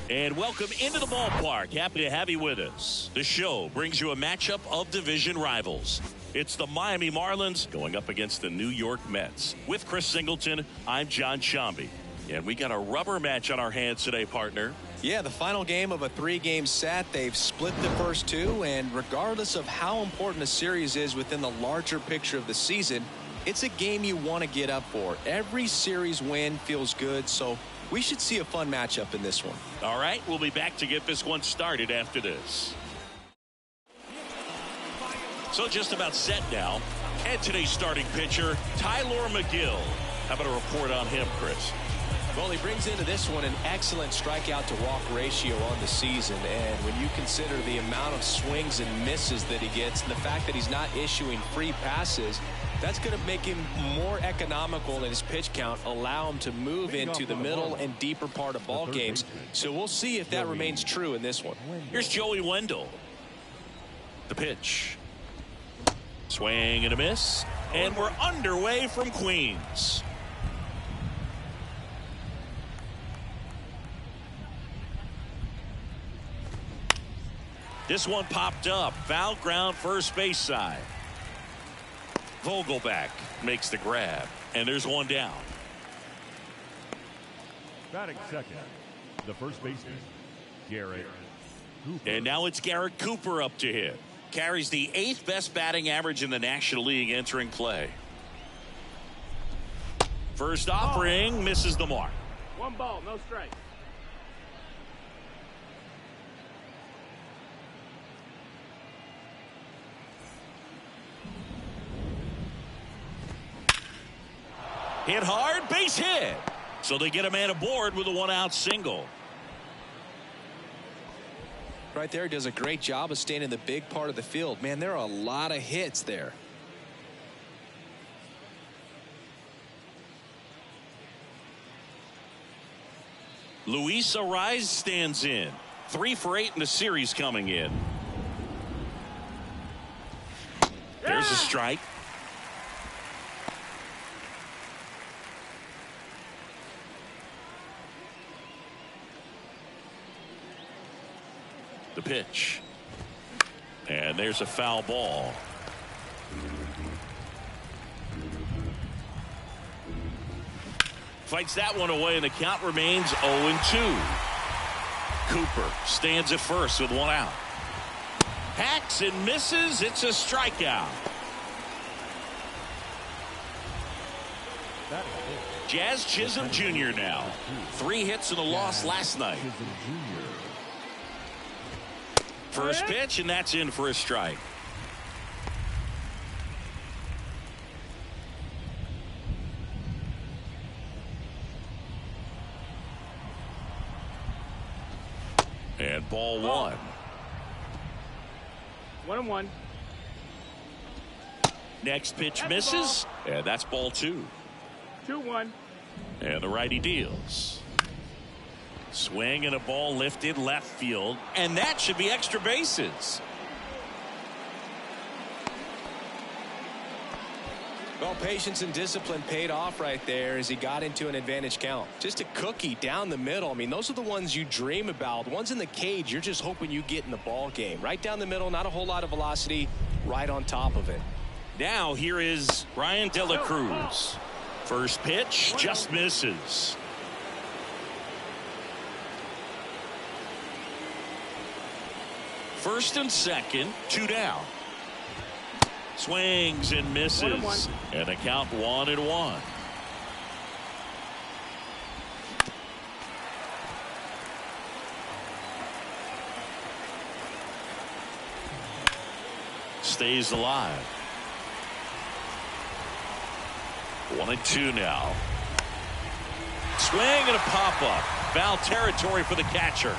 And welcome into the ballpark. Happy to have you with us. The show brings you a matchup of division rivals. It's the Miami Marlins going up against the New York Mets. With Chris Singleton, I'm John Shambi. And we got a rubber match on our hands today, partner. Yeah, the final game of a 3-game set. They've split the first two, and regardless of how important a series is within the larger picture of the season, it's a game you want to get up for. Every series win feels good, so we should see a fun matchup in this one. All right, we'll be back to get this one started after this. So just about set now. And today's starting pitcher, Tyler McGill. How about a report on him, Chris? Well, he brings into this one an excellent strikeout to walk ratio on the season. And when you consider the amount of swings and misses that he gets and the fact that he's not issuing free passes, that's going to make him more economical in his pitch count, allow him to move into the middle and deeper part of ball games. So we'll see if that remains true in this one. Here's Joey Wendell. The pitch. Swing and a miss. And we're underway from Queens. This one popped up. Foul ground first base side. Vogelback makes the grab. And there's one down. Batting second, the first baseman, Garrett Cooper. And now it's Garrett Cooper up to hit. Carries the 8th best batting average in the National League entering play. First offering misses the mark. 1 ball, no strike. Hit hard, base hit. So they get a man aboard with a 1-out single. Right there, does a great job of staying in the big part of the field. Man, there are a lot of hits there. Luis Ariz stands in. 3 for 8 in the series coming in. There's a strike. The pitch. And there's a foul ball. Fights that one away, and the count remains 0-2. Cooper stands at first with 1 out. Hacks and misses. It's a strikeout. Jazz Chisholm Jr. now. 3 hits and a loss last night. First pitch, and that's in for a strike. And ball 1. 1-1. Next pitch misses, and that's ball 2. 2-1. And the righty deals. Swing and a ball lifted left field, and that should be extra bases. Well, patience and discipline paid off right there as he got into an advantage count. Just a cookie down the middle. I mean, those are the ones you dream about. The ones in the cage, you're just hoping you get in the ball game. Right down the middle, not a whole lot of velocity, right on top of it. Now here is Ryan De La Cruz. First pitch just misses. First and second, 2 down. Swings and misses. And a count 1-1. Stays alive. 1-2 now. Swing and a pop-up. Foul territory for the catcher.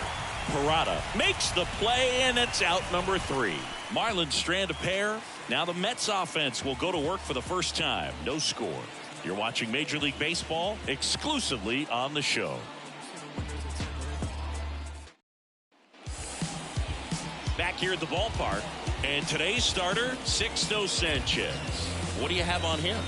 Parada makes the play, and it's out number 3. Marlins strand a pair. Now the Mets offense will go to work for the first time. No score. You're watching Major League Baseball exclusively on the show. Back here at the ballpark, and today's starter, Sixto Sanchez. What do you have on him?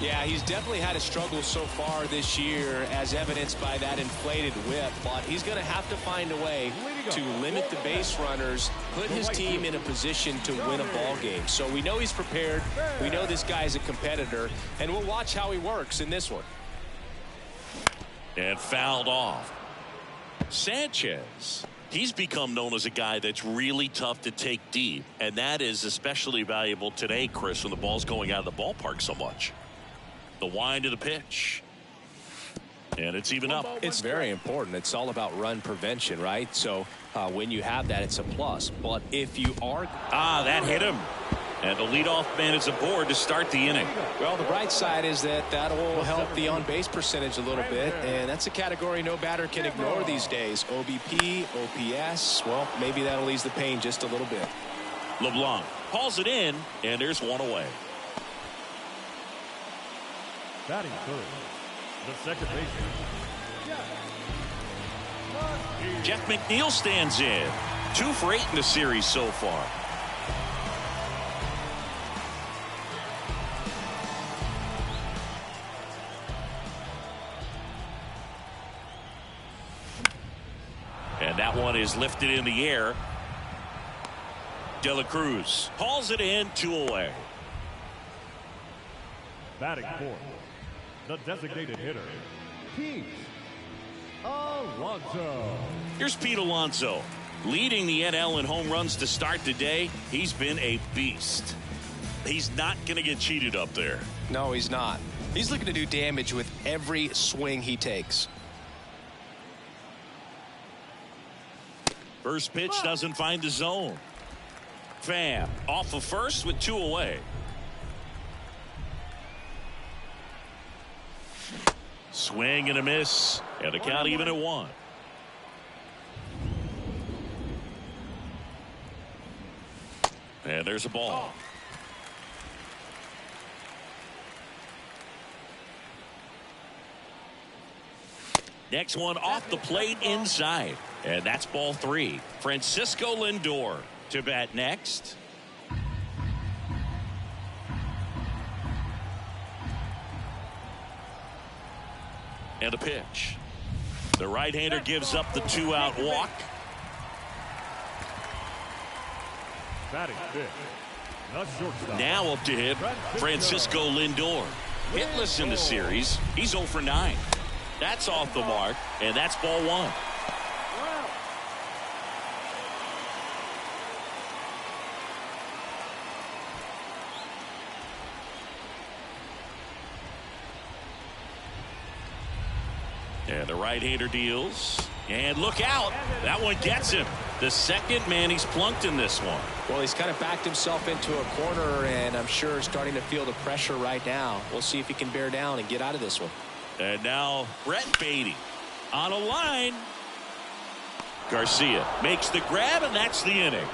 Yeah, he's definitely had a struggle so far this year, as evidenced by that inflated whip. But he's going to have to find a way to limit the base runners, put his team in a position to win a ball game. So we know he's prepared. We know this guy's a competitor, and we'll watch how he works in this one. And fouled off. Sanchez. He's become known as a guy that's really tough to take deep, and that is especially valuable today, Chris, when the ball's going out of the ballpark so much. The wind of the pitch. And it's even up. It's very important. It's all about run prevention, right? So when you have that, it's a plus. But if you are... that hit him. And the leadoff man is aboard to start the inning. Well, the bright side is that will help the on-base percentage a little bit, and that's a category no batter can ignore these days. OBP, OPS, well, maybe that'll ease the pain just a little bit. LeBlanc hauls it in, and there's one away. Batting third, the second baseman. Jeff McNeil stands in. 2 for 8 in the series so far. And that one is lifted in the air. De La Cruz hauls it in, 2 away. Batting fourth, the designated hitter, Pete Alonso. Here's Pete Alonso, leading the NL in home runs to start the day. He's been a beast. He's not going to get cheated up there. No, he's not. He's looking to do damage with every swing he takes. First pitch doesn't find the zone. Pham off of first with 2 away. Swing and a miss, and the count even at 1. And there's a ball. Next one off the plate inside. And that's ball 3. Francisco Lindor to bat next. And a pitch. The right-hander gives up the 2-out walk. Batting fifth, the shortstop. Now up to hit Francisco Lindor. Hitless in the series. He's 0 for 9. That's off the mark, and that's ball 1. And the right-hander deals. And look out. That one gets him. The second man he's plunked in this one. Well, he's kind of backed himself into a corner, and I'm sure starting to feel the pressure right now. We'll see if he can bear down and get out of this one. And now Brett Beatty on a line. Garcia makes the grab, and that's the inning.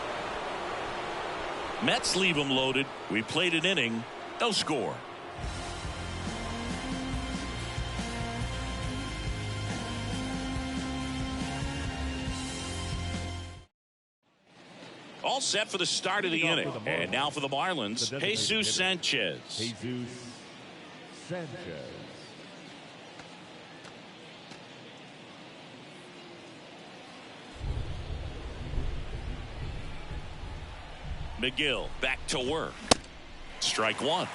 Mets leave him loaded. We played an inning. No score. All set for the start of the inning. And now for the Marlins, Jesus Sanchez. Jesus Sanchez. McGill back to work. Strike 1. 0-1.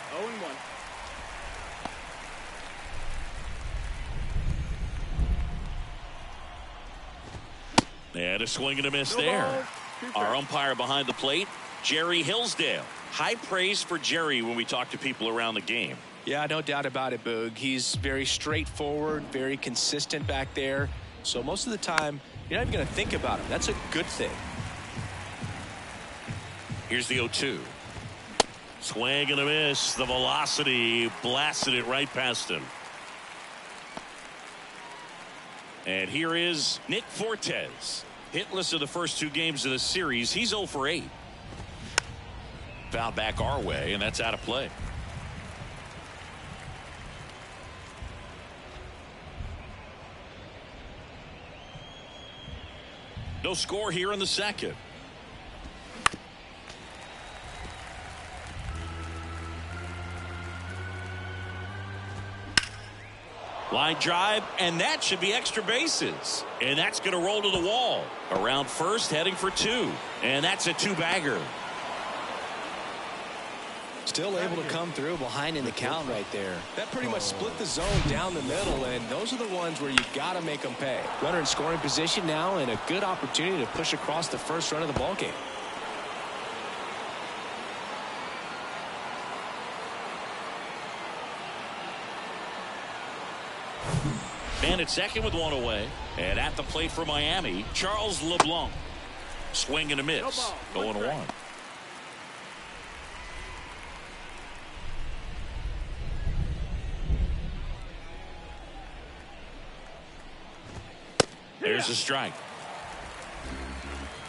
And a swing and a miss there. Our umpire behind the plate, Jerry Hillsdale. High praise for Jerry when we talk to people around the game. Yeah, no doubt about it, Boog. He's very straightforward, very consistent back there. So most of the time, you're not even going to think about him. That's a good thing. Here's the 0-2. Swing and a miss. The velocity blasted it right past him. And here is Nick Fortes. Hitless in the first 2 games of the series. He's 0 for 8. Foul back our way, and that's out of play. No score here in the second. Line drive, and that should be extra bases. And that's going to roll to the wall. Around first, heading for 2. And that's a 2-bagger. Still able to come through behind in the count right there. That pretty much split the zone down the middle, and those are the ones where you got to make them pay. Runner in scoring position now, and a good opportunity to push across the first run of the ball game. Man at second with 1 away. And at the plate for Miami, Charles LeBlanc. Swing and a miss. Going 1. There's a strike.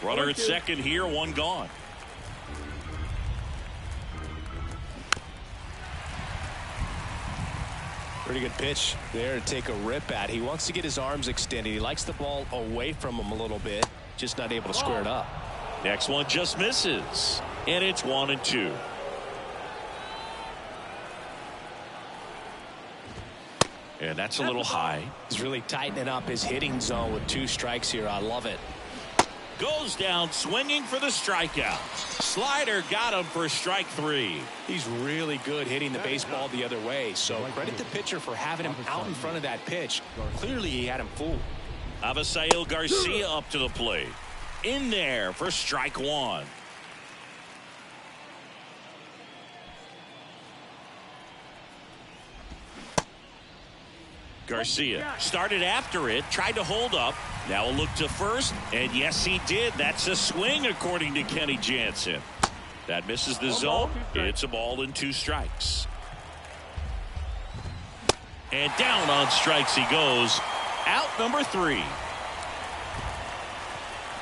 Runner at second here, 1 gone. Pretty good pitch there to take a rip at. He wants to get his arms extended. He likes the ball away from him a little bit, just not able to square it up. Next one just misses. And it's 1-2. And that's a little high. He's really tightening up his hitting zone with 2 strikes here. I love it. Goes down swinging for the strikeout. Slider got him for strike 3. He's really good hitting the baseball the other way. So credit the pitcher for having him out in front of that pitch. Clearly he had him fooled. Avisail Garcia up to the plate. In there for strike 1. Garcia started after it, tried to hold up. Now a look to first, and yes, he did. That's a swing, according to Kenny Jansen. That misses the zone. It's a ball and 2 strikes. And down on strikes he goes. Out number 3.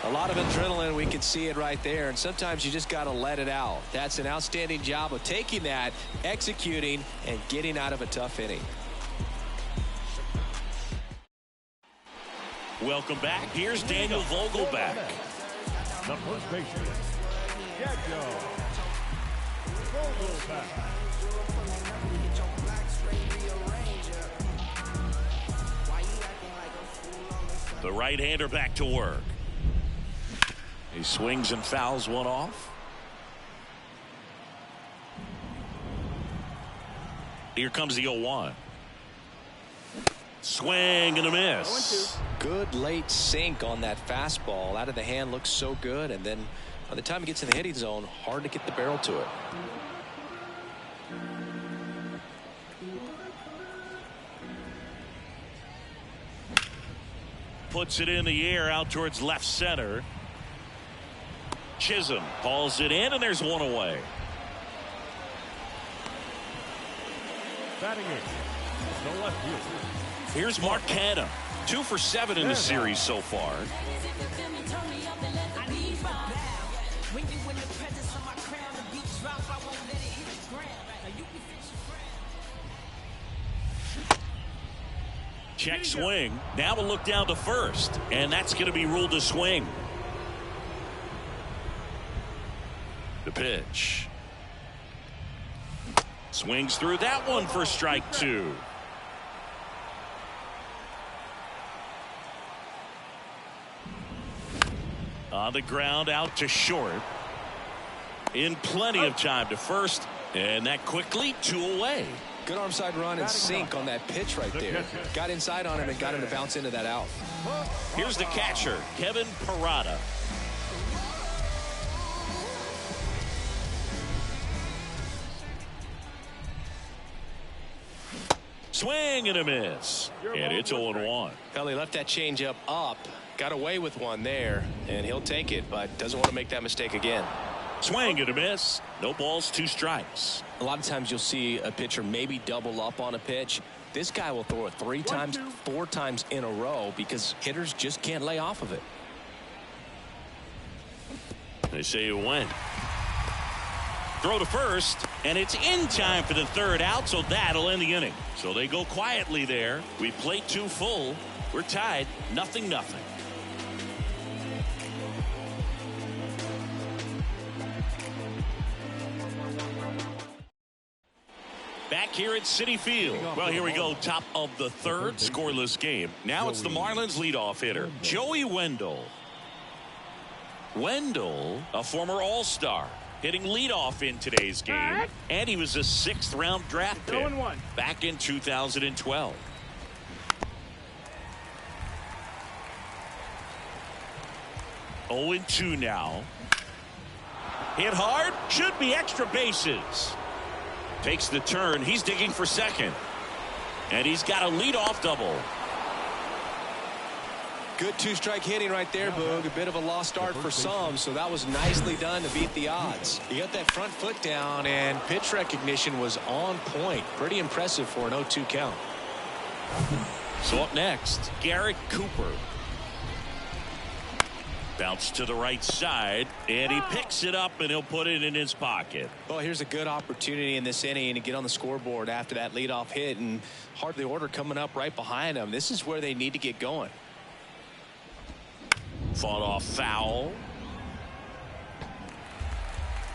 A lot of adrenaline. We can see it right there. And sometimes you just got to let it out. That's an outstanding job of taking that, executing, and getting out of a tough inning. Welcome back. Here's Daniel Vogelback. The first baseman, Daniel Vogelback. The right-hander back to work. He swings and fouls one off. Here comes the 0-1. Swing and a miss. Good late sink on that fastball. Out of the hand, looks so good, and then by the time it gets in the hitting zone, hard to get the barrel to it. Puts it in the air out towards left center. Chisholm hauls it in, and there's 1 away. Batting it, the left fielder. Here's Mark Canha, 2 for 7 in the series so far. Check swing. Now a look down to first, and that's going to be ruled a swing. The pitch. Swings through that one for strike 2. On the ground out to short. In plenty of time to first, and that quickly 2 away. Good arm side run and sink on that pitch right there. Got inside on him and got him to bounce into that out. Here's the catcher, Kevin Parada. Swing and a miss. And it's 0-1. Well, he left that changeup up. Got away with one there, and he'll take it, but doesn't want to make that mistake again. Swing and a miss. No balls, 2 strikes. A lot of times you'll see a pitcher maybe double up on a pitch. This guy will throw it 3 times, 4 times in a row because hitters just can't lay off of it. They say it went. Throw to first, and it's in time for the 3rd out, so that'll end the inning. So they go quietly there. We played 2 full. We're tied, 0-0. Back back here at Citi Field. Well, here we go. Top of the third, scoreless game. Now it's the Marlins leadoff hitter, Joey Wendell. Wendell, a former All-Star, hitting leadoff in today's game. And he was a 6th-round draft pick back in 2012. Oh, 2 now. Hit hard. Should be extra bases. Takes the turn. He's digging for second. And he's got a leadoff double. Good 2-strike hitting right there, Boog. A bit of a lost start for some, so that was nicely done to beat the odds. He got that front foot down, and pitch recognition was on point. Pretty impressive for an 0-2 count. So up next, Garrett Cooper. Bounce to the right side, and he picks it up, and he'll put it in his pocket. Well, here's a good opportunity in this inning to get on the scoreboard after that leadoff hit, and hard the order coming up right behind him. This is where they need to get going. Fought off foul.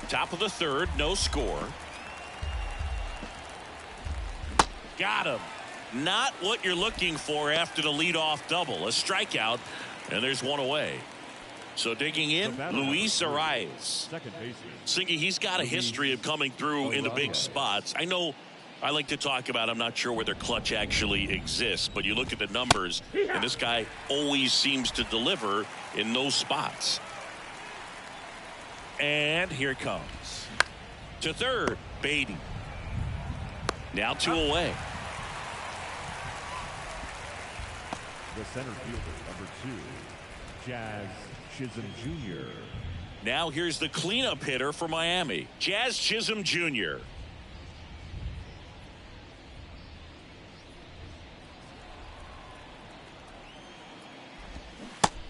Top of the third, no score. Got him. Not what you're looking for after the leadoff double. A strikeout, and there's one away. So digging in, Luis Arias. Singy, he's got a history of coming through in the big spots. I know I like to talk about, I'm not sure whether clutch actually exists, but you look at the numbers, and this guy always seems to deliver in those spots. And here it comes. To third, Beatty. Now 2 away. The center fielder, number 2, Jazz Chisholm Jr. Now here's the cleanup hitter for Miami, Jazz Chisholm Jr.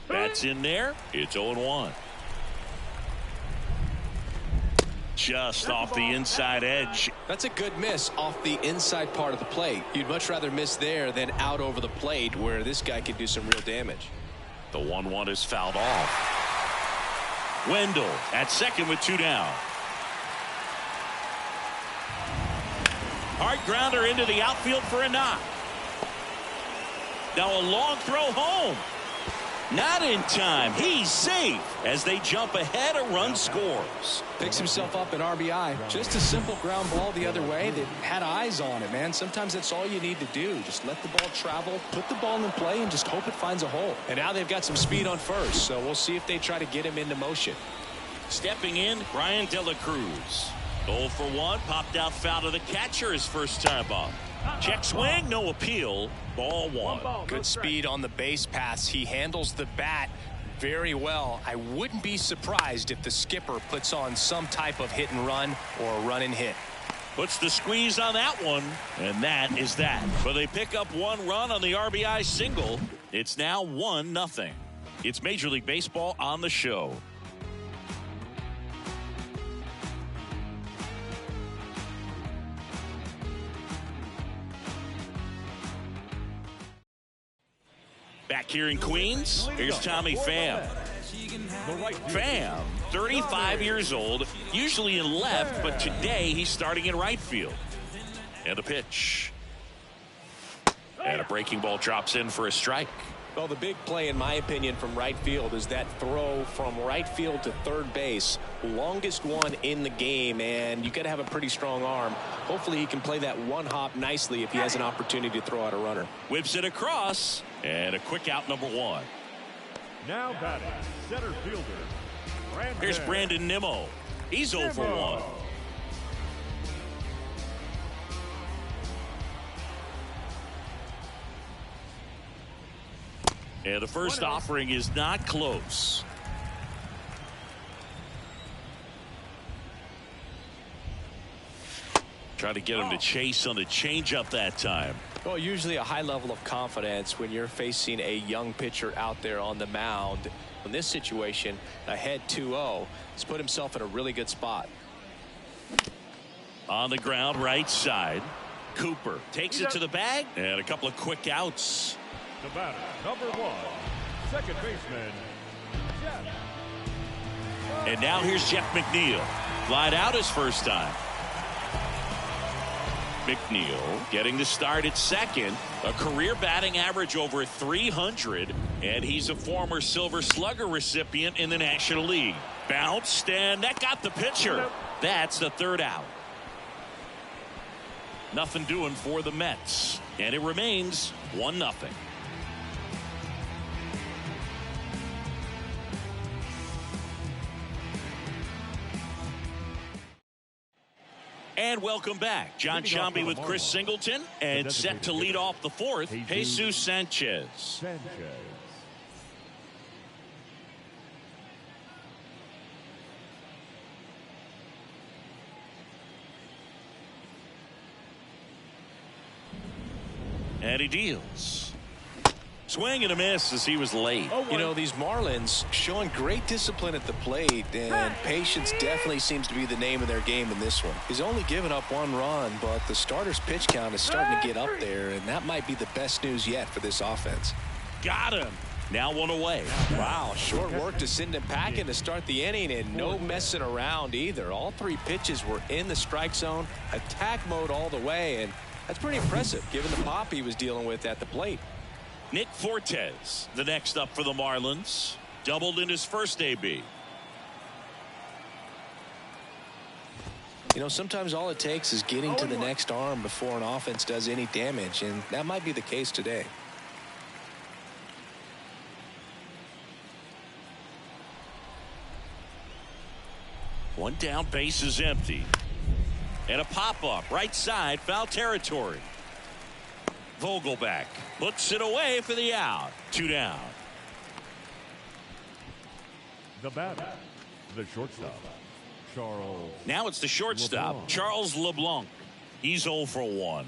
That's in there. It's 0-1. Just off the inside edge. That's a good miss off the inside part of the plate. You'd much rather miss there than out over the plate where this guy could do some real damage. The 1-1 is fouled off. Wendell at second with 2 down. Hard grounder into the outfield for a knock. Now a long throw home. Not in time. He's safe as they jump ahead. A run scores. Picks himself up an RBI. Just a simple ground ball the other way that had eyes on it, man. Sometimes that's all you need to do. Just let the ball travel, put the ball in play, and just hope it finds a hole. And now they've got some speed on first, so we'll see if they try to get him into motion. Stepping in, Brian De La Cruz. 0 for 1. Popped out foul to the catcher his first time up. Check swing, no appeal. Ball 1. Good speed on the base paths. He handles the bat very well. I wouldn't be surprised if the skipper puts on some type of hit and run or a run and hit. Puts the squeeze on that one, and that is that. But they pick up 1 run on the RBI single. It's now 1-0. It's Major League Baseball on the show. Back here in Queens, here's Tommy Pham. Pham, 35 years old, usually in left, but today he's starting in right field. And a pitch. And a breaking ball drops in for a strike. Well, the big play, in my opinion, from right field is that throw from right field to third base. Longest one in the game, and you got to have a pretty strong arm. Hopefully he can play that one hop nicely if he has an opportunity to throw out a runner. Whips it across, and a quick out, number 1. Now batting, center fielder, Here's Brandon Nimmo. He's 0 for 1. And the first offering is not close. Trying to get him to chase on the changeup that time. Well, usually a high level of confidence when you're facing a young pitcher out there on the mound. In this situation, ahead 2-0, he's put himself in a really good spot. On the ground, right side. Cooper takes it to the bag, and a couple of quick outs. The batter, number 1, second baseman, Jeff. And now here's Jeff McNeil. Flied out his first time. McNeil getting the start at second. A career batting average over 300. And he's a former Silver Slugger recipient in the National League. Bounced, and that got the pitcher. That's the third out. Nothing doing for the Mets. And it remains 1-0. And welcome back. John Shambi with Chris Singleton. And set to lead off the fourth, Jesus Sanchez. And he deals. Swing and a miss as he was late. You know, these Marlins showing great discipline at the plate, and patience definitely seems to be the name of their game in this one. He's only given up 1 run, but the starter's pitch count is starting to get up there, and that might be the best news yet for this offense. Got him. Now 1 away. Wow, short work to send him packing to start the inning, and no messing around either. All 3 pitches were in the strike zone, attack mode all the way, and that's pretty impressive given the pop he was dealing with at the plate. Nick Fortes, the next up for the Marlins. Doubled in his first AB. You know, sometimes all it takes is getting to the next arm before an offense does any damage, and that might be the case today. One down, base is empty. And a pop-up, right side, foul territory. Vogelback puts it away for the out. 2 down. The batter, the shortstop, Charles. Now it's the shortstop, LeBlanc. Charles LeBlanc. He's 0 for 1.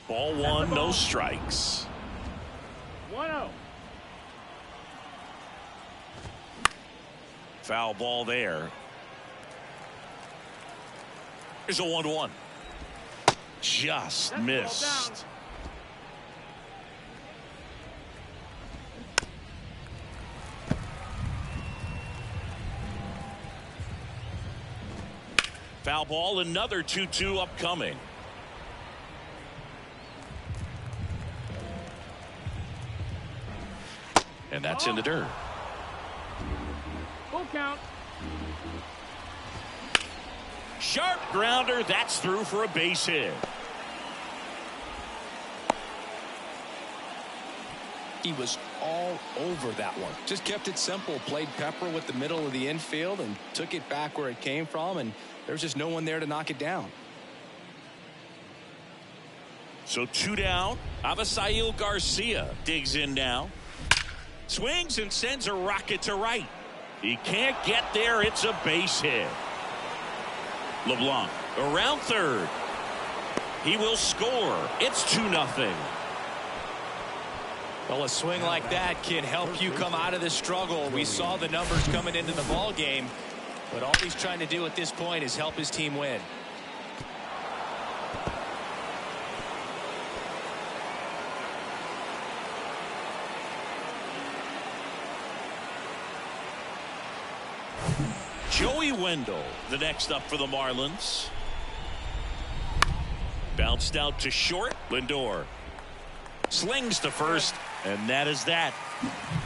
Ball 1, no strikes. 1-0. Foul ball there. Here's a 1-1. Just missed. Foul ball, another 2-2 upcoming. And that's in the dirt. Full count. Sharp grounder. That's through for a base hit. He was all over that one. Just kept it simple. Played pepper with the middle of the infield and took it back where it came from. And there's just no one there to knock it down. So 2 down. Avisail Garcia digs in now. Swings and sends a rocket to right. He can't get there. It's a base hit. LeBlanc around third. He will score. It's 2-0. Well, a swing like that can help you come out of the struggle. We saw the numbers coming into the ball game, but all he's trying to do at this point is help his team win. Joey Wendell, the next up for the Marlins. Bounced out to short. Lindor slings to first, and that is that.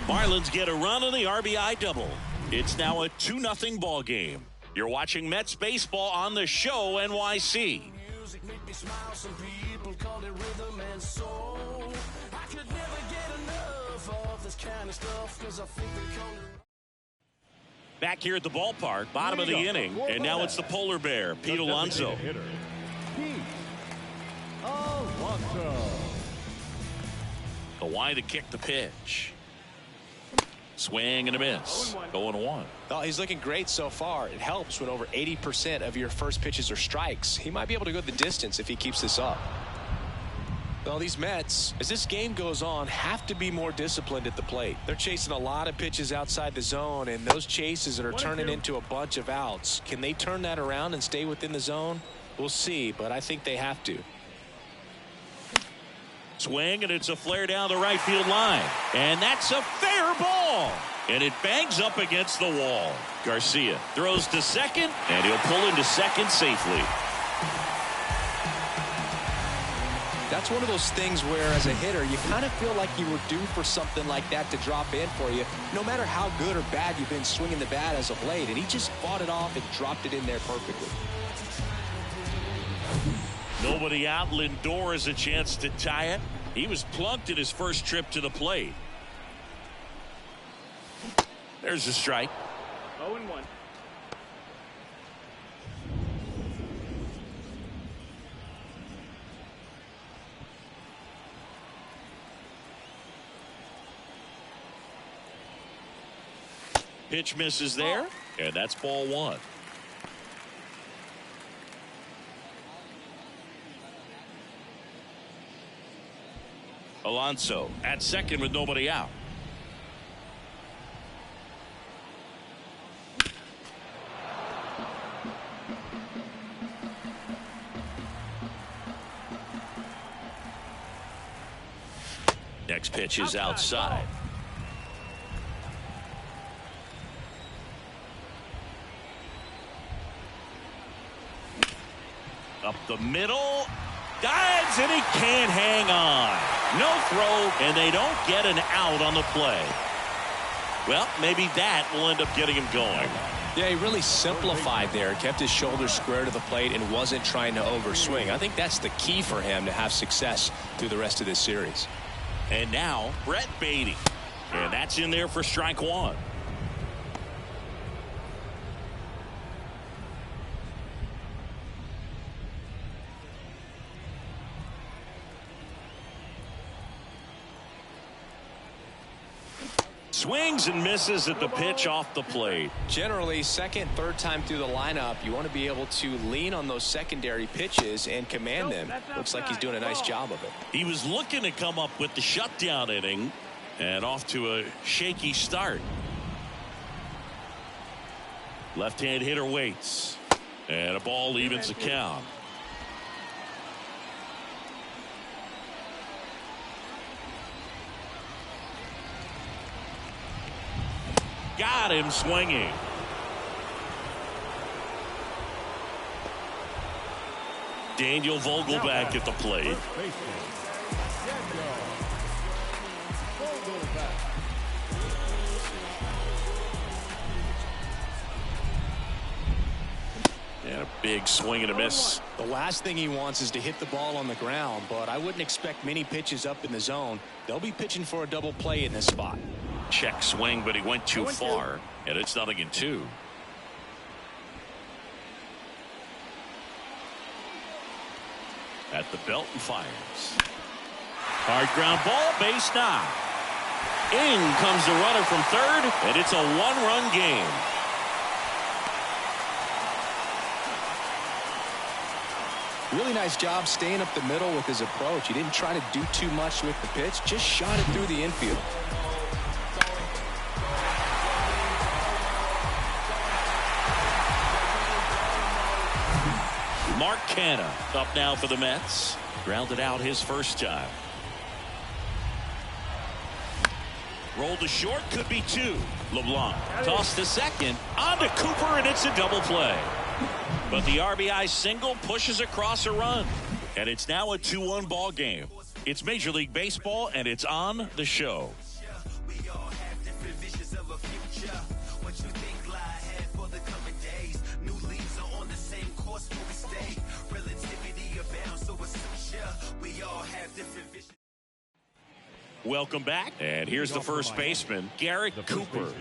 Marlins get a run on the RBI double. It's now a 2-0 ball game. You're watching Mets baseball on the Show NYC. Back here at the ballpark, bottom of the inning, and now it's the polar bear, Pete Alonso. Kawhi to kick the pitch. Swing and a miss. 0-1. Oh, he's looking great so far. It helps when over 80% of your first pitches are strikes. He might be able to go the distance if he keeps this up. Well, these Mets, as this game goes on, have to be more disciplined at the plate. They're chasing a lot of pitches outside the zone, and those chases are turning into a bunch of outs. Can they turn that around and stay within the zone? We'll see, but I think they have to. Swing, and it's a flare down the right field line. And that's a fair ball. And it bangs up against the wall. Garcia throws to second, and he'll pull into second safely. That's one of those things where, as a hitter, you kind of feel like you were due for something like that to drop in for you, no matter how good or bad you've been swinging the bat as of late. And he just fought it off and dropped it in there perfectly. Nobody out. Lindor has a chance to tie it. He was plunked at his first trip to the plate. There's a strike. 0-1. Pitch misses there, and that's ball one. Alonso at second with nobody out. Next pitch is outside. Up the middle. Dives, and he can't hang on. No throw, and they don't get an out on the play. Well, maybe that will end up getting him going. Yeah, he really simplified there, kept his shoulders square to the plate and wasn't trying to overswing. I think that's the key for him to have success through the rest of this series. And now Brett Beatty, and that's in there for strike one. Swings and misses at the pitch off the plate. Generally, second, third time through the lineup, you want to be able to lean on those secondary pitches and command them. Looks like he's doing a nice job of it. He was looking to come up with the shutdown inning, and off to a shaky start. Left-hand hitter waits, and a ball evens the count. Got him swinging. Daniel Vogelback at the plate. And a big swing and a miss. The last thing he wants is to hit the ball on the ground, but I wouldn't expect many pitches up in the zone. They'll be pitching for a double play in this spot. Check swing, but he went too far, and it's 0-2. At the belt and fires. Hard ground ball, base knock. In comes the runner from third, and it's a one-run game. Really nice job staying up the middle with his approach. He didn't try to do too much with the pitch, just shot it through the infield. Mark Canha up now for the Mets. Grounded out his first time. Rolled to short, could be two. LeBlanc tossed to second, on to Cooper, and it's a double play. But the RBI single pushes across a run. And it's now a 2-1 ball game. It's Major League Baseball, and it's on the show. Welcome back, and here's the first baseman, Garrett Cooper.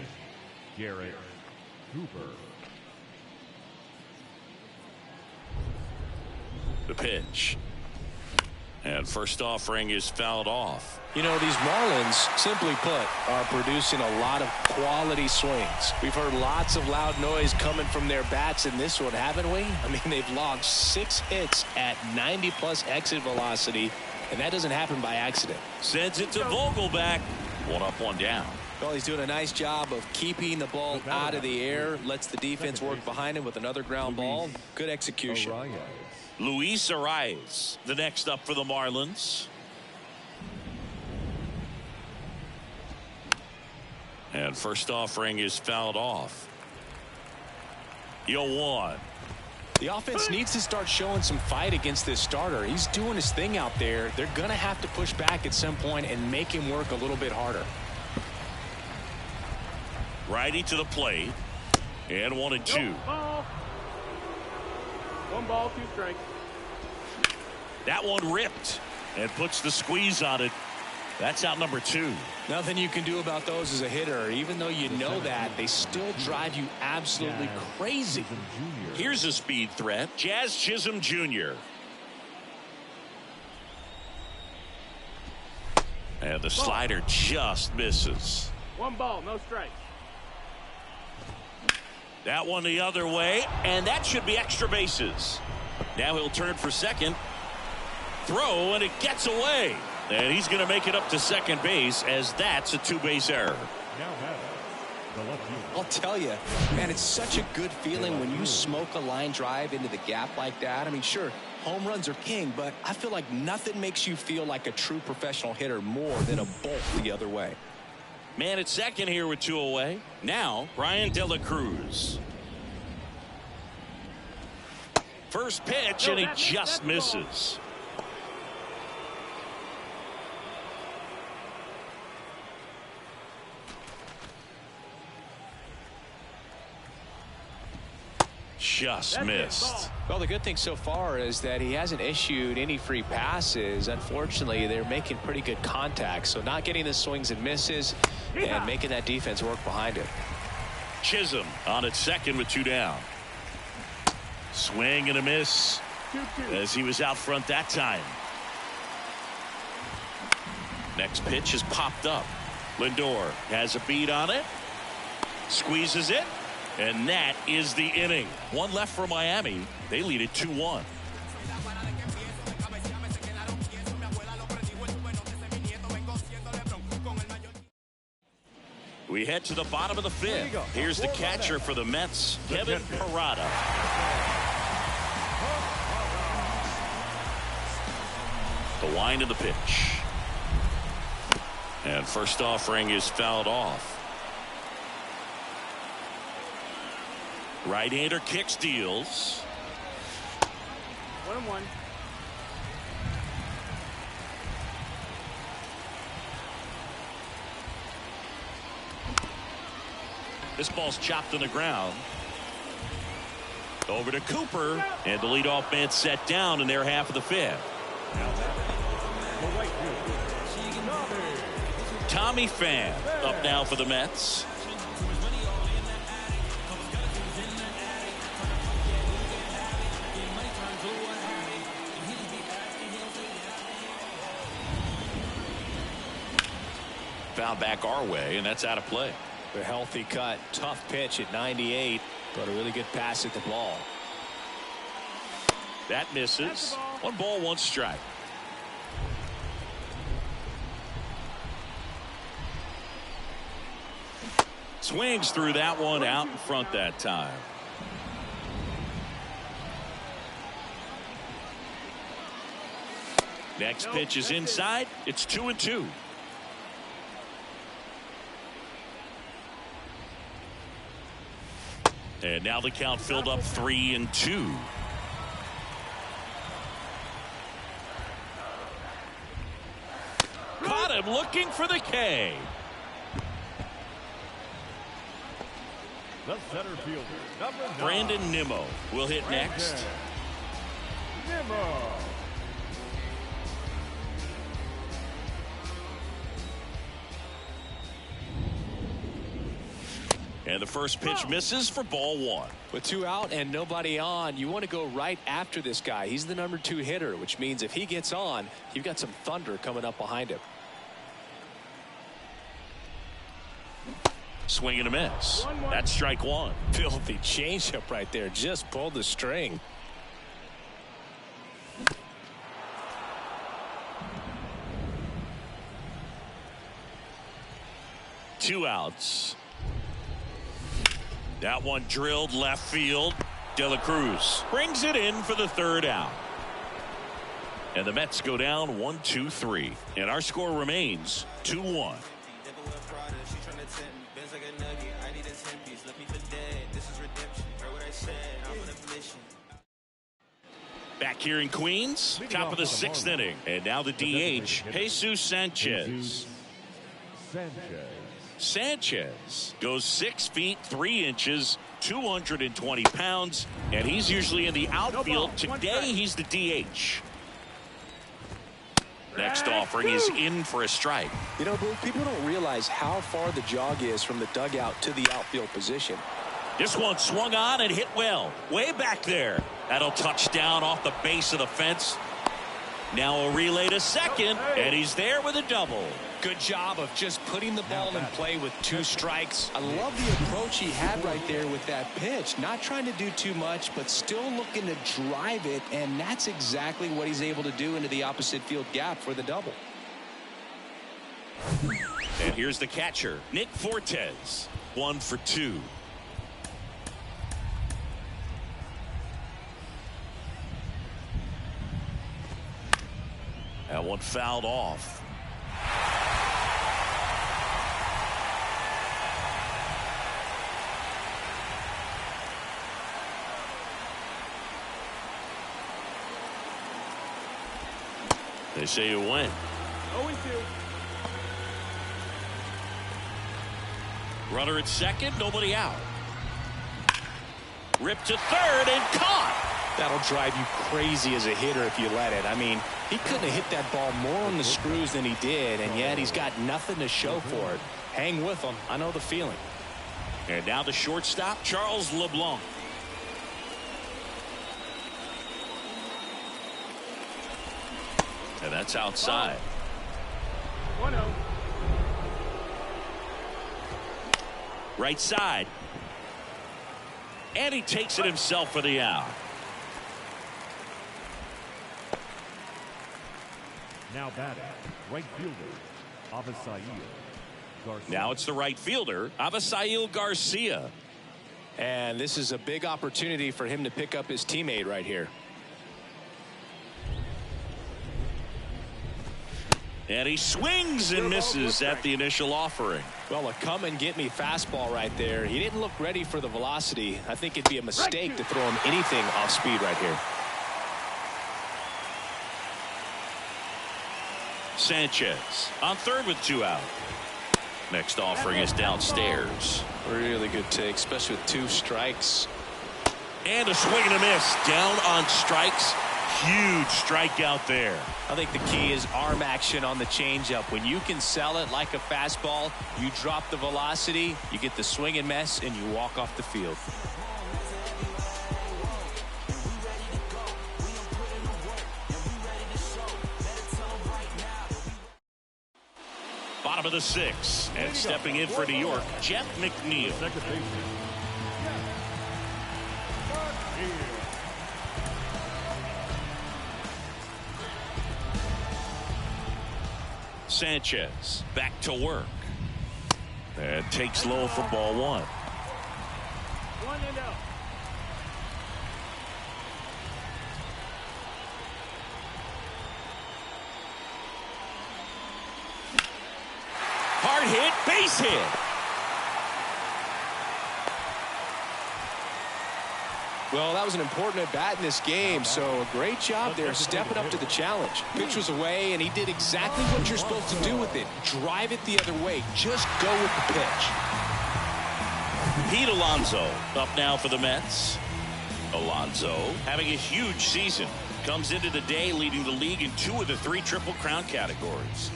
Garrett Cooper. The pitch. And first offering is fouled off. You know, these Marlins, simply put, are producing a lot of quality swings. We've heard lots of loud noise coming from their bats in this one, haven't we? I mean, they've logged 6 hits at 90-plus exit velocity, and that doesn't happen by accident. Sends it to Vogelback. 1 up, 1 down. Well, he's doing a nice job of keeping the ball out of the air, lets the defense work behind him with another ground ball. Good execution. Luis Arias, the next up for the Marlins. And first offering is fouled off. 0-1. The offense needs to start showing some fight against this starter. He's doing his thing out there. They're going to have to push back at some point and make him work a little bit harder. Righty to the plate. And 1-2. Ball. 1 ball, 2 strikes. That one ripped and puts the squeeze on it. That's out number 2. Nothing you can do about those as a hitter. Even though you know that, they still drive you absolutely crazy. Here's a speed threat. Jazz Chisholm Jr. And the slider just misses. 1 ball, no strikes. That one the other way, and that should be extra bases. Now he'll turn for second. Throw, and it gets away. And he's going to make it up to second base, as that's a 2-base error. I'll tell you, man, it's such a good feeling when you smoke a line drive into the gap like that. I mean, sure, home runs are king, but I feel like nothing makes you feel like a true professional hitter more than a bolt the other way. Man at second here with 2 away. Now, Brian De La Cruz. First pitch, and he just misses. Just missed. Well, the good thing so far is that he hasn't issued any free passes. Unfortunately, they're making pretty good contact, so not getting the swings and misses and making that defense work behind it. Chisholm on at second with 2 down. Swing and a miss as he was out front that time. Next pitch is popped up. Lindor has a beat on it. Squeezes it. And that is the inning. 1 left for Miami. They lead it 2-1. We head to the bottom of the 5th. Here's the catcher for the Mets, Kevin Parada. The wind of the pitch. And first offering is fouled off. Right-hander kicks, deals. 1-1. This ball's chopped on the ground. Over to Cooper, and the leadoff man set down in their half of the 5th. Tommy Pham up now for the Mets. Foul back our way, and that's out of play. A healthy cut, tough pitch at 98, but a really good pass at the ball. That misses. 1 ball, 1 strike. Swings through that one out in front that time. Next pitch is inside. It's 2-2. And now the count filled up 3-2. Caught him looking for the K. The center fielder, number 9. Brandon Nimmo will hit next. Nimmo. And the first pitch misses for ball 1. With 2 out and nobody on, you want to go right after this guy. He's the number 2 hitter, which means if he gets on, you've got some thunder coming up behind him. Swing and a miss. That's strike 1. Filthy changeup right there. Just pulled the string. Two outs. That one drilled left field. De La Cruz brings it in for the 3rd out. And the Mets go down 1-2-3. And our score remains 2-1. like a nugget. I need a 10-piece. Left me for dead. This is redemption. Heard what I said. I'm on a mission. Back here in Queens, top of the 6th inning. And now the DH, Jesus Sanchez. Sanchez goes 6 feet 3 inches, 220 pounds, and he's usually in the outfield. Today, he's the DH. Next offering is in for a strike. You know, Blue, people don't realize how far the jog is from the dugout to the outfield position. This one swung on and hit well. Way back there. That'll touch down off the base of the fence. Now a relay to second, and he's there with a double. Good job of just putting the ball in play with 2 strikes. I love the approach he had right there with that pitch. Not trying to do too much, but still looking to drive it, and that's exactly what he's able to do into the opposite field gap for the double. And here's the catcher, Nick Fortes. 1 for 2. That one fouled off. They say it went. 0-2. Runner at second, nobody out. Ripped to third and caught. That'll drive you crazy as a hitter if you let it. I mean, he couldn't have hit that ball more on the screws than he did, and yet he's got nothing to show for it. Hang with him. I know the feeling. And now the shortstop, Charles LeBlanc. And that's outside. 1-0. Right side. And he takes it himself for the out. Now batting, right fielder, Avisail Garcia. Now it's the right fielder, Avisail Garcia. And this is a big opportunity for him to pick up his teammate right here. And he swings and misses at the initial offering. Well, a come and get me fastball right there. He didn't look ready for the velocity. I think it'd be a mistake to throw him anything off speed right here. Sanchez on third with 2 out. Next offering is downstairs. Really good take, especially with 2 strikes. And a swing and a miss. Down on strikes. Huge strikeout there. I think the key is arm action on the changeup. When you can sell it like a fastball, you drop the velocity, you get the swing and miss, and you walk off the field. Bottom of the 6th, and stepping in for New York, Jeff McNeil. Second baseman. Sanchez back to work. And takes low for ball 1. 1-0. Hard hit, base hit. Well, that was an important at-bat in this game, so a great job there stepping up to the challenge. Pitch was away, and he did exactly what you're supposed to do with it. Drive it the other way. Just go with the pitch. Pete Alonso up now for the Mets. Alonso having a huge season. Comes into the day leading the league in 2 of the 3 Triple Crown categories.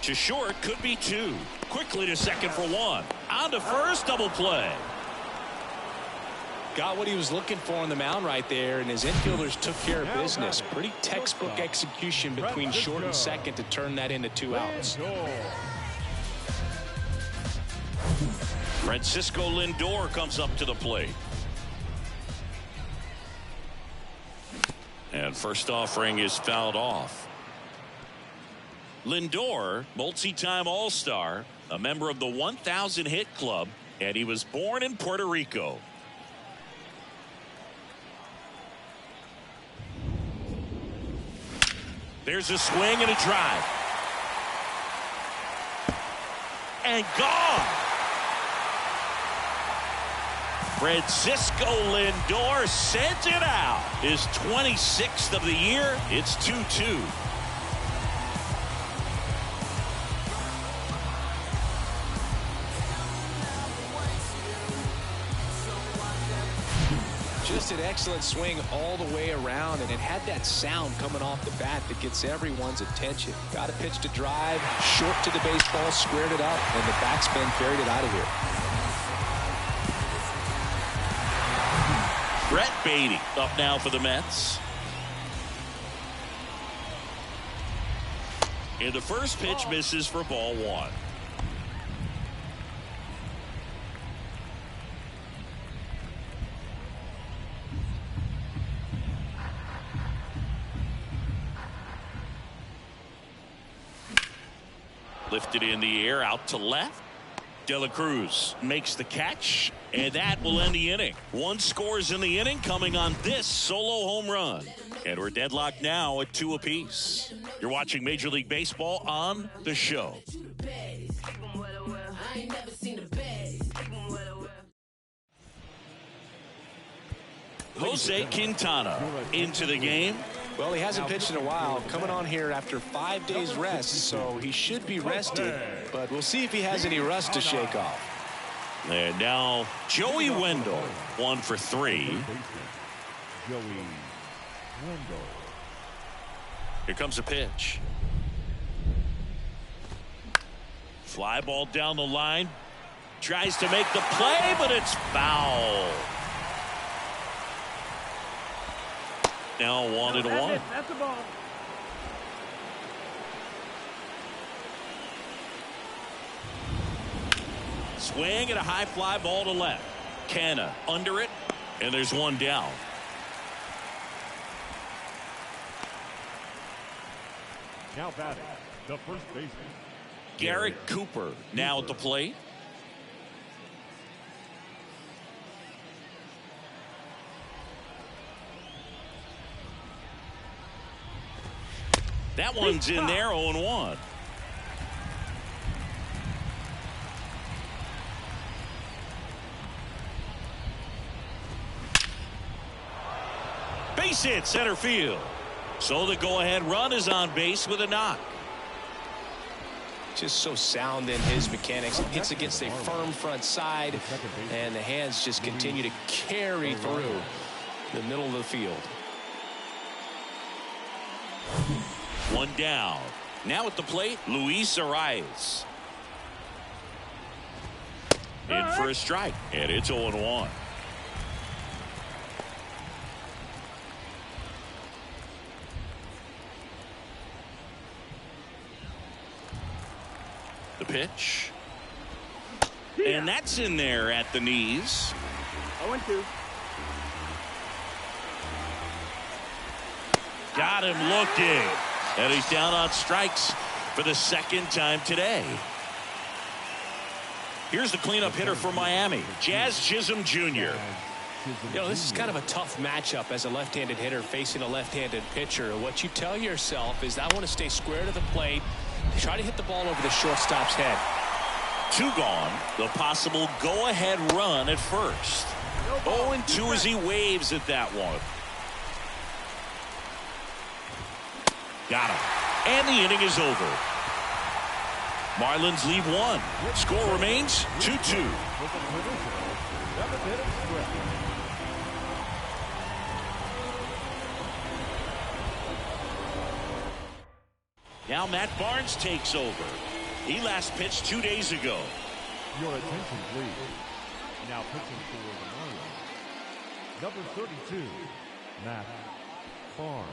To short, could be 2. Quickly to second for 1. On to first, double play. Got what he was looking for on the mound right there, and his infielders took care of business. Pretty textbook execution between short and second to turn that into 2 outs. Francisco Lindor comes up to the plate. And first offering is fouled off. Lindor, multi-time All-Star, a member of the 1,000 hit club, And he was born in Puerto Rico. There's a swing and a drive. And gone. Francisco Lindor sends it out. His 26th of the year. It's 2-2. Just an excellent swing all the way around, and it had that sound coming off the bat that gets everyone's attention. Got a pitch to drive, short to the baseball, squared it up, and the backspin carried it out of here. Brett Beatty up now for the Mets. And the first pitch misses for ball one. Lifted in the air out to left. De La Cruz makes the catch, and that will end the inning. One scores in the inning coming on this solo home run. And we're deadlocked now at 2 apiece. You're watching Major League Baseball on The Show. Jose Quintana into the game. Well, he hasn't pitched in a while, coming on here after 5 days rest, so he should be rested, but we'll see if he has any rust to shake off. And now Joey Wendell, 1 for 3. Joey Wendell. Here comes a pitch. Fly ball down the line. Tries to make the play, but it's foul. Now 1-1. That's the ball. Swing and a high fly ball to left. Canna under it, and there's one down. Now batting, the first baseman. Garrett Cooper now at the plate. That one's in there, 0-1. Base hit center field. So the go-ahead run is on base with a knock. Just so sound in his mechanics. It hits against a firm front side, and the hands just continue to carry through the middle of the field. One down. Now at the plate, Luis Arias. In for a strike, and it's 0-1. The pitch. And that's in there at the knees. 0-2. Got him looking. And he's down on strikes for the second time today. Here's the cleanup hitter for Miami, Jazz Chisholm Jr. You know, this is kind of a tough matchup as a left-handed hitter facing a left-handed pitcher. What you tell yourself is, I want to stay square to the plate, try to hit the ball over the shortstop's head. 2 gone. The possible go-ahead run at first. 0-2 as he waves at that one. Got him. And the inning is over. Marlins lead 1. Score remains 2-2. Now Matt Barnes takes over. He last pitched 2 days ago. Your attention, please. Now pitching for the Marlins, number 32, Matt Barnes.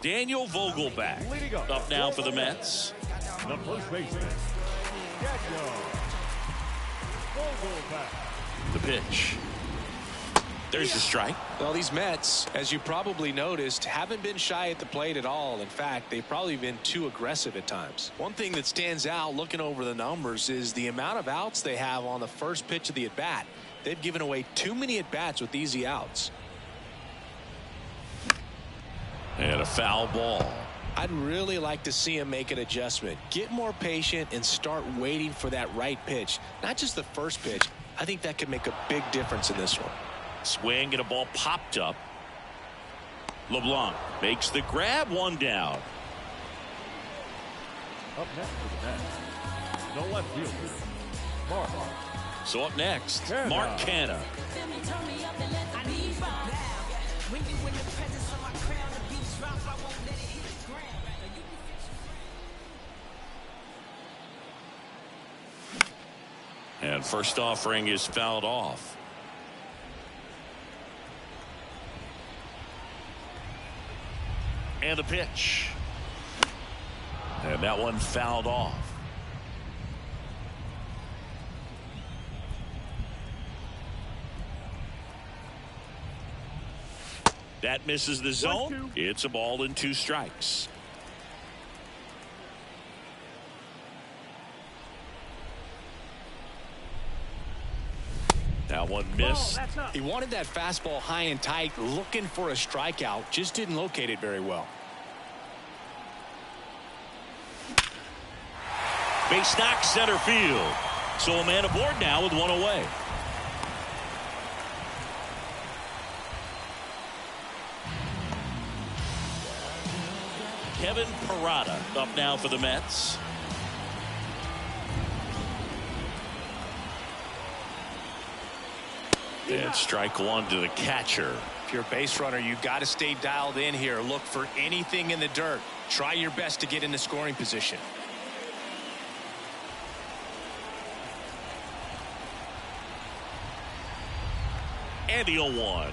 Daniel Vogelback up now for the Mets. The first baseman, Daniel Vogelback. The pitch. There's a strike. Well, these Mets, as you probably noticed, haven't been shy at the plate at all. In fact, they've probably been too aggressive at times. One thing that stands out looking over the numbers is the amount of outs they have on the first pitch of the at-bat. They've given away too many at-bats with easy outs. And a foul ball. I'd really like to see him make an adjustment. Get more patient and start waiting for that right pitch. Not just the first pitch. I think that could make a big difference in this one. Swing and a ball popped up. LeBlanc makes the grab, one down. Up next for the Mets, the left fielder, Mark. So up next, Mark Canha. And first offering is fouled off. And a pitch. And that one fouled off. That misses the zone. It's a ball and 2 strikes. That one missed. He wanted that fastball high and tight, looking for a strikeout. Just didn't locate it very well. Base knock center field. So a man aboard now with 1 away. Kevin Parada up now for the Mets. And strike 1 to the catcher. If you're a base runner, you've got to stay dialed in here. Look for anything in the dirt. Try your best to get into scoring position. And the 0-1.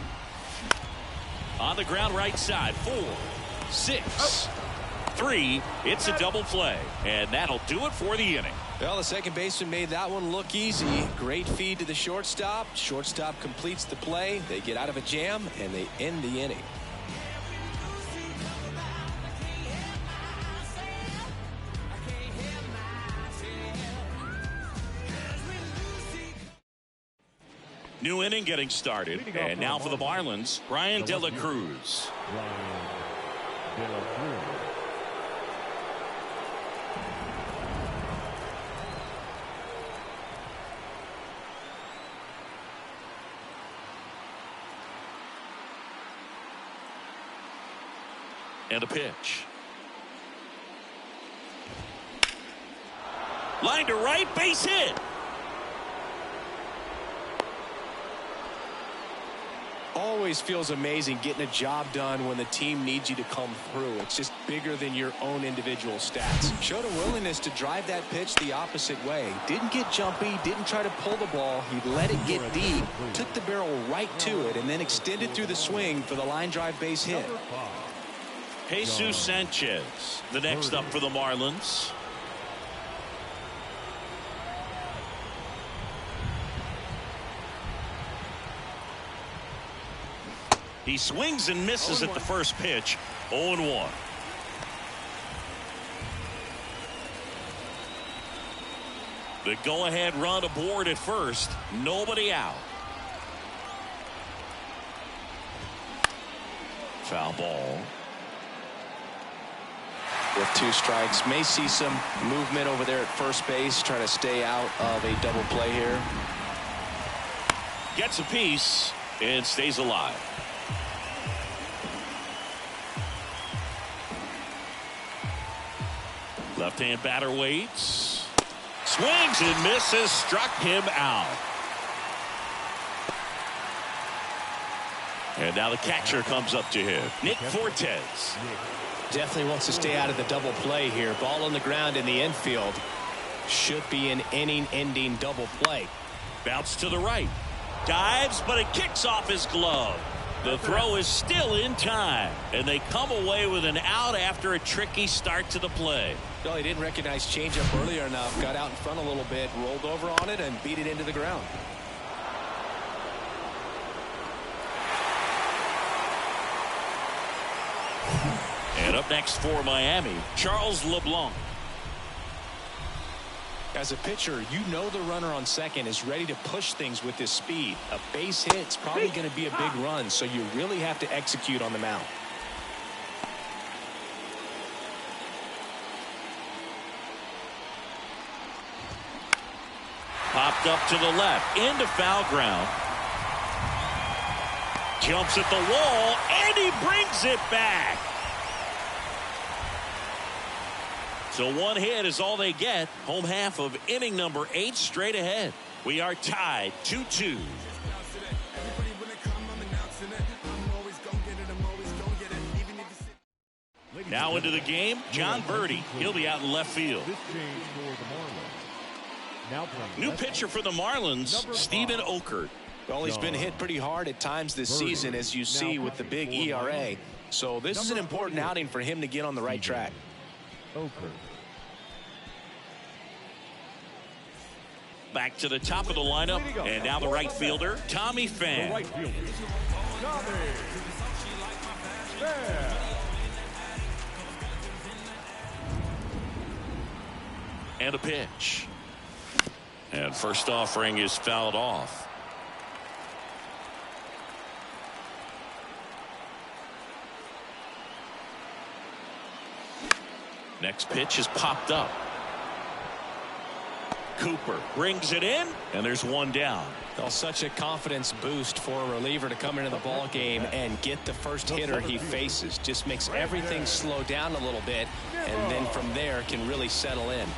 On the ground right side. 4, 6, 3. It's a double play. And that'll do it for the inning. Well, the second baseman made that one look easy. Great feed to the shortstop. Shortstop completes the play. They get out of a jam, and they end the inning. New inning getting started. And now for the Marlins, Brian De La Cruz. And a pitch. Line to right, base hit. Always feels amazing getting a job done when the team needs you to come through. It's just bigger than your own individual stats. Showed a willingness to drive that pitch the opposite way. Didn't get jumpy, didn't try to pull the ball. He let it get deep, took the barrel right to it, and then extended through the swing for the line drive base hit. Jesus Sanchez, the next up for the Marlins. He swings and misses at the first pitch. 0-1. The go-ahead run aboard at first. Nobody out. Foul ball. With 2 strikes, may see some movement over there at first base, trying to stay out of a double play here. Gets a piece and stays alive. Left-hand batter waits. Swings and misses. Struck him out. And now the catcher comes up to him. Nick Fortes. Definitely wants to stay out of the double play here. Ball on the ground in the infield. Should be an inning-ending double play. Bounce to the right. Dives, but it kicks off his glove. The throw is still in time, and they come away with an out after a tricky start to the play. Well, he didn't recognize changeup earlier enough. Got out in front a little bit, rolled over on it, and beat it into the ground. And up next for Miami, Charles LeBlanc. As a pitcher, you know the runner on second is ready to push things with his speed. A base hit's probably going to be a big run, so you really have to execute on the mound. Popped up to the left, into foul ground. Jumps at the wall, and he brings it back. So one hit is all they get. Home half of inning number 8 straight ahead. We are tied 2-2. Now into the game, John Birdie. He'll be out in left field. New pitcher for the Marlins, Stephen Okert. Well, he's been hit pretty hard at times this season, as you see with the big ERA. So this is an important outing for him to get on the right track. Back to the top of the lineup, and now the right fielder, Tommy Pham. And a pitch. And first offering is fouled off. Next pitch is popped up. Cooper brings it in, and there's one down. Well, such a confidence boost for a reliever to come into the ball game and get the first hitter he faces. Just makes everything slow down a little bit, and then from there can really settle in.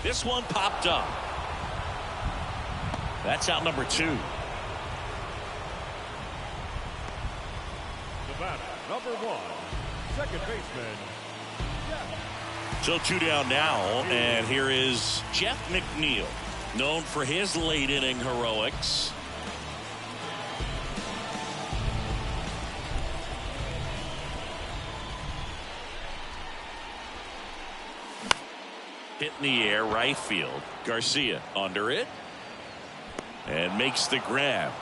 This one popped up. That's out number 2. The batter, number 1, second baseman. So 2 down now, and here is Jeff McNeil, known for his late inning heroics. Hit in the air, right field. Garcia under it. And makes the grab.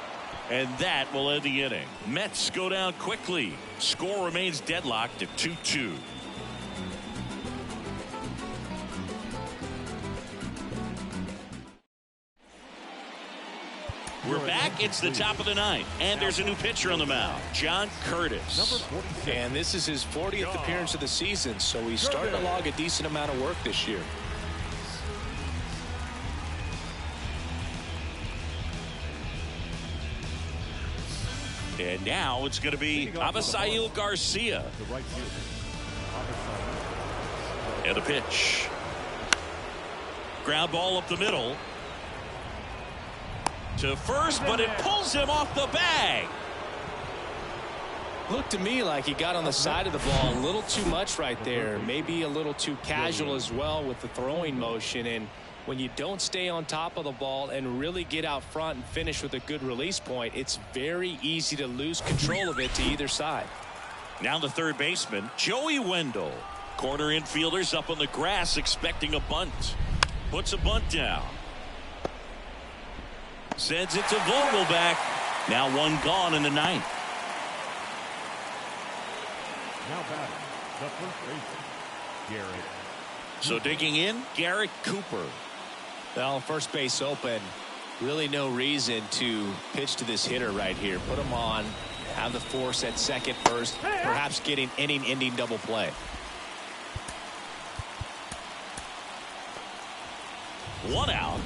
And that will end the inning. Mets go down quickly. Score remains deadlocked at 2-2. We're back. It's the top of the 9th. And there's a new pitcher on the mound, John Curtis. And this is his 40th appearance of the season, so he's starting to log a decent amount of work this year. And now it's going to be Avisail Garcia. And a pitch. Ground ball up the middle. To first, but it pulls him off the bag. Looked to me like he got on the side of the ball a little too much right there. Maybe a little too casual as well with the throwing motion. And when you don't stay on top of the ball and really get out front and finish with a good release point, it's very easy to lose control of it to either side. Now the third baseman, Joey Wendell. Corner infielders up on the grass expecting a bunt. Puts a bunt down. Sends it to Vogelback. Now one gone in the 9th. Now batting, the first baseman, Garrett. So digging in, Garrett Cooper. Well, first base open. Really no reason to pitch to this hitter right here. Put him on. Have the force at second first. Perhaps getting inning-ending double play. One out.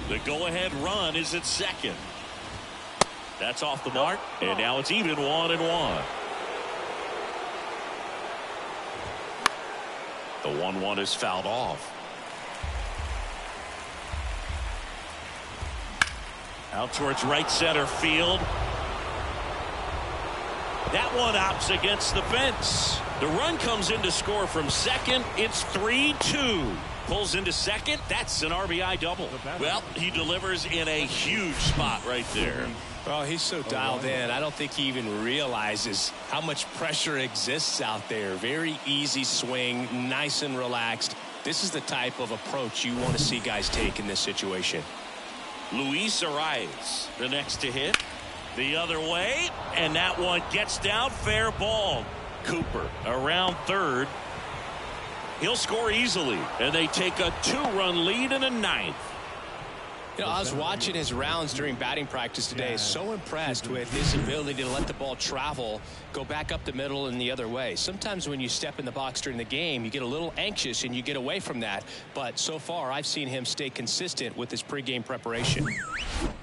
The go-ahead run is at second. That's off the mark, and now it's even 1-1. The 1-1 is fouled off. Out towards right center field. That one opts against the fence. The run comes in to score from second. It's 3-2. Pulls into second. That's an RBI double. Well, he delivers in a huge spot right there. Well, he's so dialed in. I don't think he even realizes how much pressure exists out there. Very easy swing, nice and relaxed. This is the type of approach you want to see guys take in this situation. Luis Arias, the next to hit. The other way, and that one gets down. Fair ball. Cooper around third. He'll score easily, and they take a 2-run lead in the ninth. You know, I was watching his rounds during batting practice today. So impressed with his ability to let the ball travel, go back up the middle and the other way. Sometimes when you step in the box during the game, you get a little anxious and you get away from that. But so far, I've seen him stay consistent with his pregame preparation.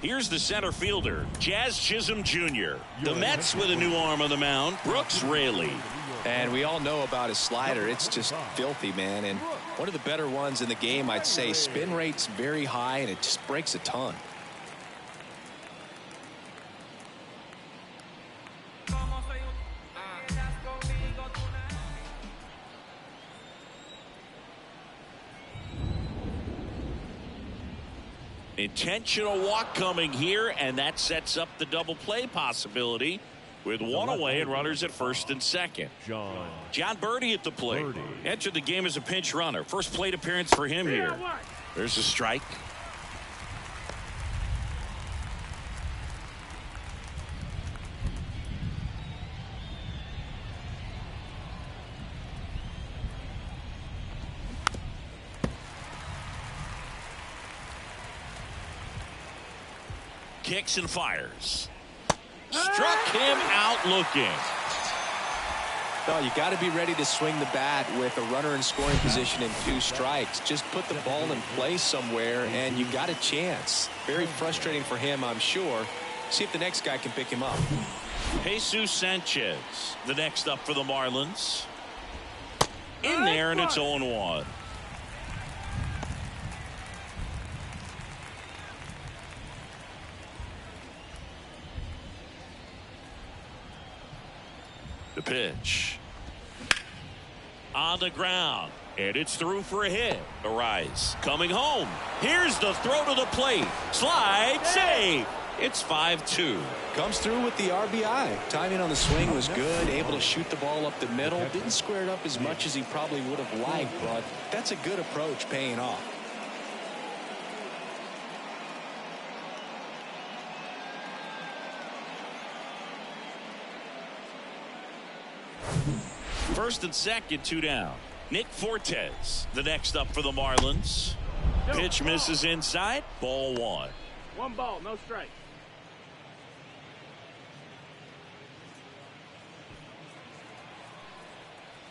Here's the center fielder, Jazz Chisholm Jr. The Mets with a new arm on the mound, Brooks Raley. And we all know about his slider. It's just filthy, man. And one of the better ones in the game, I'd say. Spin rate's very high, and it just breaks a ton. Intentional walk coming here, and that sets up the double play possibility with one away and runners at first and second. John Birdie at the plate. Entered the game as a pinch runner. First plate appearance for him here. There's a strike. Kicks and fires. Struck him out looking. No, you got to be ready to swing the bat with a runner in scoring position and 2 strikes. Just put the ball in play somewhere and you got a chance. Very frustrating for him, I'm sure. See if the next guy can pick him up. Jesus Sanchez, the next up for the Marlins. In there, and it's 0-1. The pitch. On the ground. And it's through for a hit. Arise. Coming home. Here's the throw to the plate. Slide. Save. It's 5-2. Comes through with the RBI. Timing on the swing was good. Able to shoot the ball up the middle. Didn't square it up as much as he probably would have liked, but that's a good approach paying off. First and second, 2 down. Nick Fortes, the next up for the Marlins. Pitch misses inside. Ball 1. 1 ball, no strike.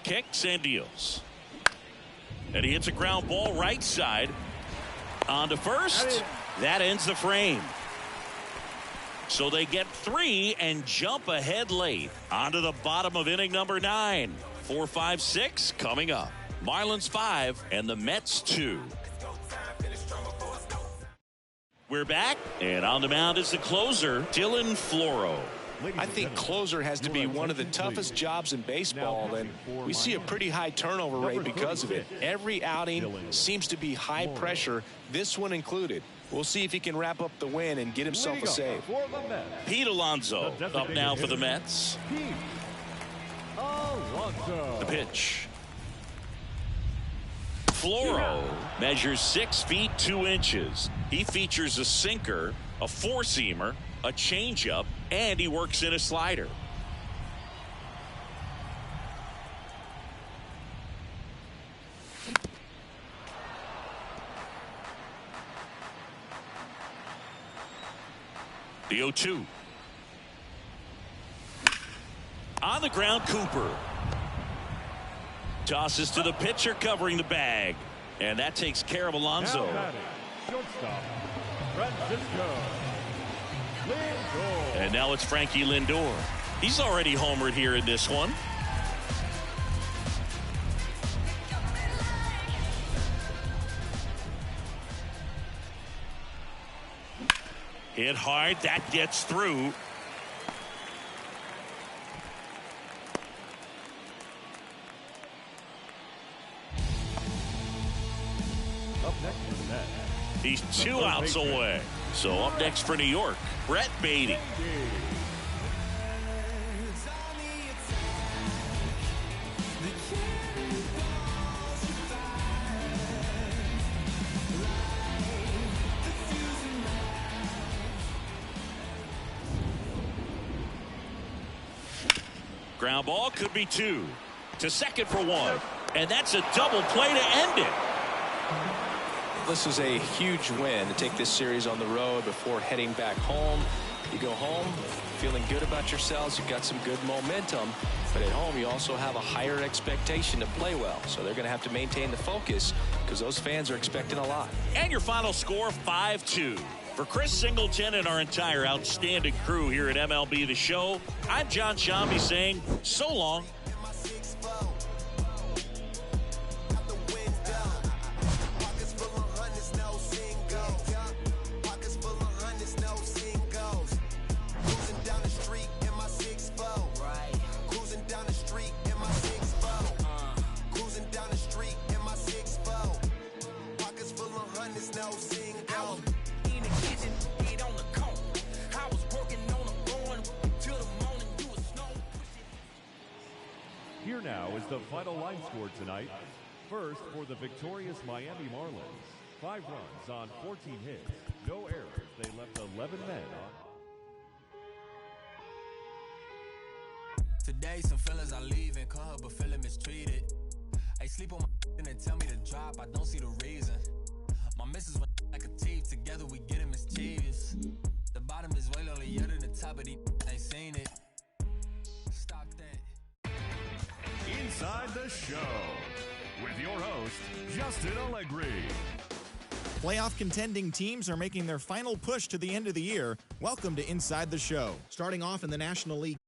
Kicks and deals. And he hits a ground ball right side. On to first. That ends the frame. So they get 3 and jump ahead late. On to the bottom of inning number 9. 4, 5, 6 coming up. Marlins 5 and the Mets 2. We're back, and on the mound is the closer, Dylan Floro. I think closer has to be one of the toughest jobs in baseball, and we see a pretty high turnover rate because of it. Every outing seems to be high pressure, this one included. We'll see if he can wrap up the win and get himself a save. Pete Alonso up now for the Mets. The pitch. Floro measures 6 feet 2 inches. He features a sinker, a 4-seamer, a changeup, and he works in a slider. The 0-2. On the ground, Cooper. Tosses to the pitcher covering the bag. And that takes care of Alonso. And now it's Frankie Lindor. He's already homered here in this one. Hit hard. That gets through. Next to the net. He's 2 outs away. So up next for New York, Brett Beatty. Ground ball could be 2 to second for 1, and that's a double play to end it. This was a huge win to take this series on the road before heading back home. You go home feeling good about yourselves. You've got some good momentum, but at home you also have a higher expectation to play well. So they're going to have to maintain the focus because those fans are expecting a lot. And your final score, 5-2. For Chris Singleton and our entire outstanding crew here at MLB The Show, I'm John Shambi saying so long. Here now is the final line score tonight. First, for the victorious Miami Marlins, 5 runs on 14 hits, no errors. They left 11 men on. Today, some fellas are leaving, call her, but feeling mistreated. I sleep on my and they tell me to drop, I don't see the reason. My missus went like a thief, together we getting mischievous. The bottom is way lonelier than the top of the ain't seen it. Stop that. Inside the Show with your host, Justin Allegri. Playoff contending teams are making their final push to the end of the year. Welcome to Inside the Show. Starting off in the National League